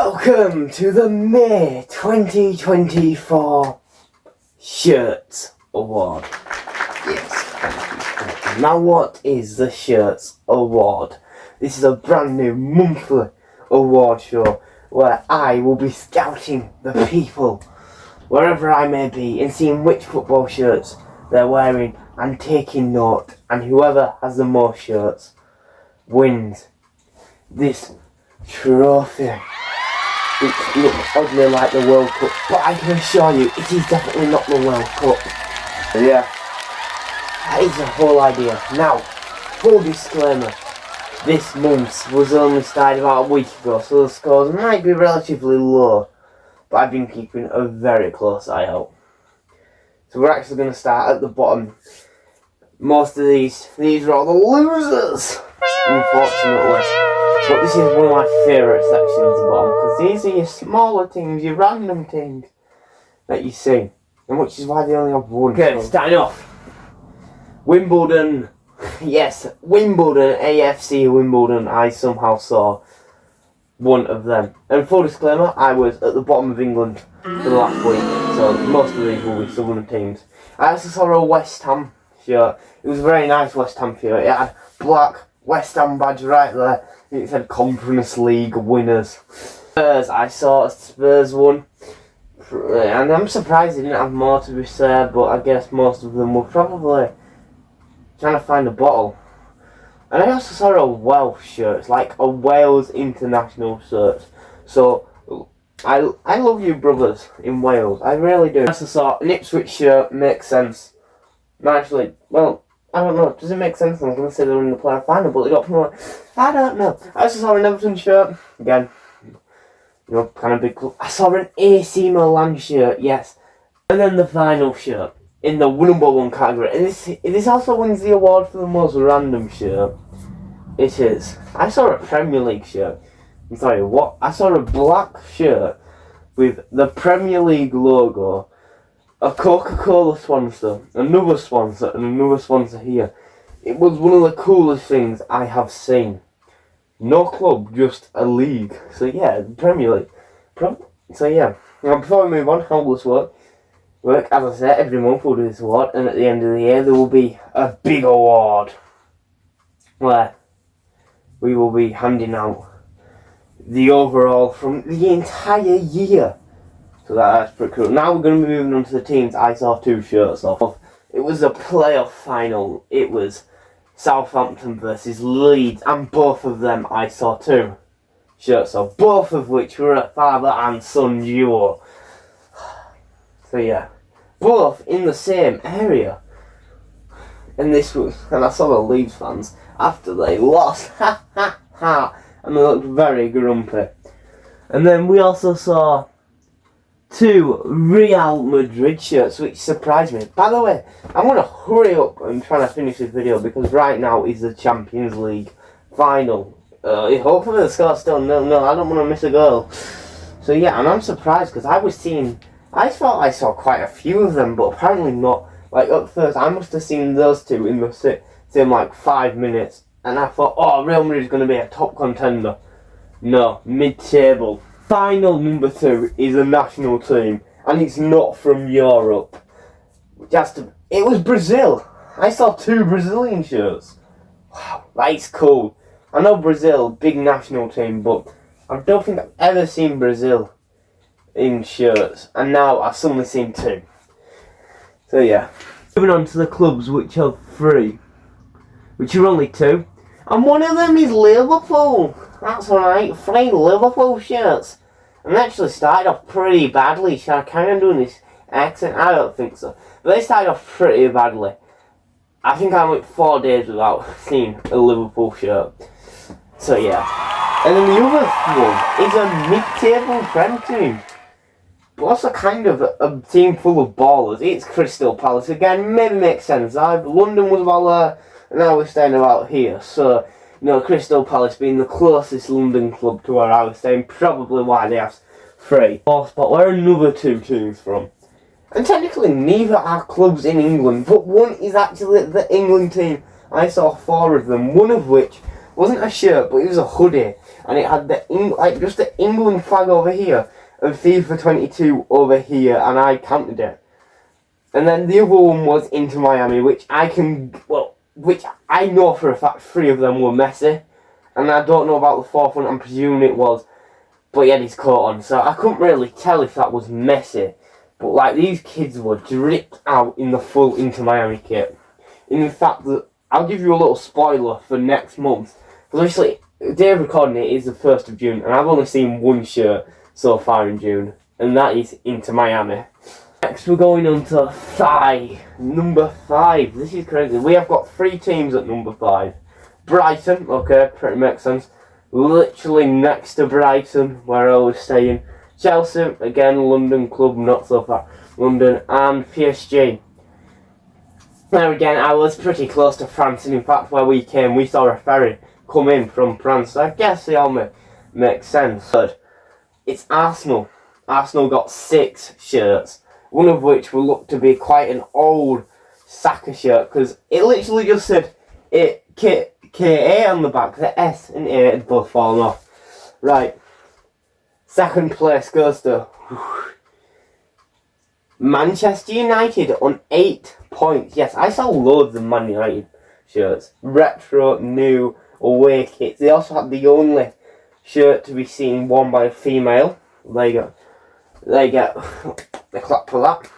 Welcome to the May 2024 Shirts Award. Yes, now what is the Shirts Award? This is a brand new monthly award show where I will be scouting the people wherever I may be and seeing which football shirts they're wearing and taking note, and whoever has the most shirts wins this trophy, which looks oddly like the World Cup, but I can assure you it is definitely not the World Cup. So yeah, that is the whole idea. Now, full disclaimer, this month was only started about a week ago, so the scores might be relatively low, but I've been keeping a very close eye out. So we're actually going to start at the bottom. Most of these are all the losers, unfortunately. But this is one of my favourite sections at the bottom, because these are your smaller teams, your random teams that you see, and which is why they only have one. Okay, starting off. Wimbledon. Yes, Wimbledon, AFC Wimbledon. I somehow saw one of them. And full disclaimer, I was at the bottom of England for the last week, so most of these will be southern teams. I also saw a West Ham shirt. It was a very nice West Ham shirt. It had black West Ham badge right there. It said Conference League winners. Spurs, I saw a Spurs one, and I'm surprised they didn't have more, to be fair, but I guess most of them were probably trying to find a bottle. And I also saw a Welsh shirt. It's like a Wales international shirt. So I love you brothers in Wales, I really do. I also saw an Ipswich shirt. Makes sense. Actually, well, I don't know, does it make sense? I was going to say they were in the player final, but they got promoted. I don't know. I also saw an Everton shirt. Again, kind of big club. I saw an AC Milan shirt, yes. And then the final shirt in the number one category. And this also wins the award for the most random shirt. It is. I saw a Premier League shirt. I'm sorry, what? I saw a black shirt with the Premier League logo, a Coca-Cola sponsor, another sponsor, and another sponsor here. It was one of the coolest things I have seen. No club, just a league. So yeah, the Premier League. So yeah. Now before we move on, how will this work? As I said, every month we'll do this award, and at the end of the year there will be a big award where we will be handing out the overall from the entire year. So that's pretty cool. Now we're going to be moving on to the teams I saw two shirts off. It was a playoff final. It was Southampton versus Leeds, and both of them I saw two shirts off. Both of which were a father and son duo. So yeah, both in the same area. And I saw the Leeds fans after they lost. And they looked very grumpy. And then we also saw two Real Madrid shirts, which surprised me. By the way, I'm going to hurry up and try to finish this video because right now is the Champions League final. Hopefully the score's still 0-0. I don't want to miss a goal. So yeah, and I'm surprised because I thought I saw quite a few of them, but apparently not. Like at first, I must have seen those two in the same like 5 minutes, and I thought, oh, Real Madrid's going to be a top contender. No, mid-table. Final number 2 is a national team, and it's not from Europe. It was Brazil. I saw two Brazilian shirts. Wow, that's cool. I know Brazil, big national team, but I don't think I've ever seen Brazil in shirts, and now I've suddenly seen two. So yeah. Moving on to the clubs, which are 3, which are only 2, and one of them is Liverpool. That's right, 3 Liverpool shirts. And they actually started off pretty badly. Should I carry on doing this accent? I don't think so. But they started off pretty badly. I think I went 4 days without seeing a Liverpool shirt. So yeah. And then the other one is a mid-table Prem team. But also kind of a team full of ballers. It's Crystal Palace. Again, maybe makes sense. London was about there, and now we're staying about here. So, Crystal Palace being the closest London club to where I was staying, probably why they have 3. Fourth spot, where are another 2 teams from? And technically neither are clubs in England, but one is actually the England team. I saw 4 of them, one of which wasn't a shirt, but it was a hoodie. and it had just the England flag over here and FIFA 22 over here, and I counted it. And then the other one was Inter Miami, which I know for a fact 3 of them were Messi, and I don't know about the 4th one. I'm presuming it was, but he had his coat on, so I couldn't really tell if that was Messi. But like, these kids were dripped out in the full Inter Miami kit. In fact, I'll give you a little spoiler for next month. Because obviously, the day of recording it is the 1st of June, and I've only seen one shirt so far in June, and that is Inter Miami. Next, we're going on to number 5. This is crazy. We have got 3 teams at number 5. Brighton, okay, pretty makes sense. Literally next to Brighton, where I was staying. Chelsea, again, London club, not so far. London, and PSG. Now again, I was pretty close to France, and in fact, where we came, we saw a ferry come in from France, so I guess it all makes sense. But it's Arsenal. Arsenal got 6 shirts, one of which will look to be quite an old Saka shirt, because it literally just said K-A on the back. The S and A had both fallen off. Right. Second place goes to Manchester United on 8 points. Yes, I saw loads of Man United shirts. Retro, new, away kits. They also had the only shirt to be seen worn by a female. There you go. They get the clap for that.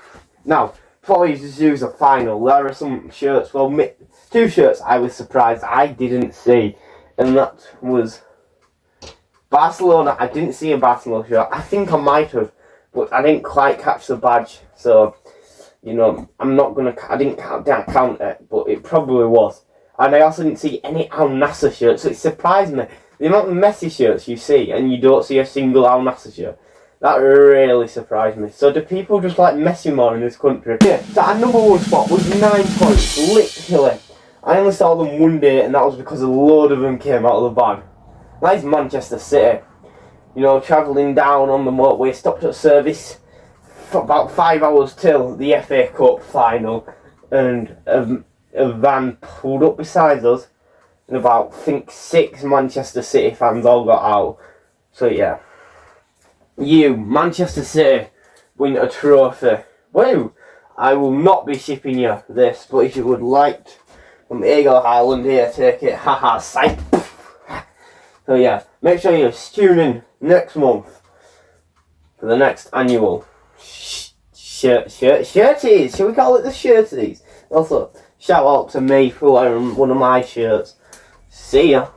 Now, before we just use a final, there are some shirts, 2 shirts I was surprised I didn't see. And that was Barcelona. I didn't see a Barcelona shirt. I think I might have, but I didn't quite catch the badge. So, you know, I didn't count it, but it probably was. And I also didn't see any Al Nassr shirts, so it surprised me. The amount of Messi shirts you see, and you don't see a single Al Nassr shirt. That really surprised me. So do people just like Messi more in this country? Yeah, so our number 1 spot was 9 points, literally. I only saw them one day, and that was because a load of them came out of the van. That is Manchester City. You know, travelling down on the motorway, stopped at service for about 5 hours till the FA Cup final, and a van pulled up beside us, and about, I think, 6 Manchester City fans all got out. So yeah. You, Manchester City, win a trophy. Woo! I will not be shipping you this, but if you would like from Eagle Highland here, take it. Haha, sight. So yeah, make sure you tune in next month for the next annual shirties. Shall we call it the shirties? Also, shout out to me for wearing one of my shirts. See ya.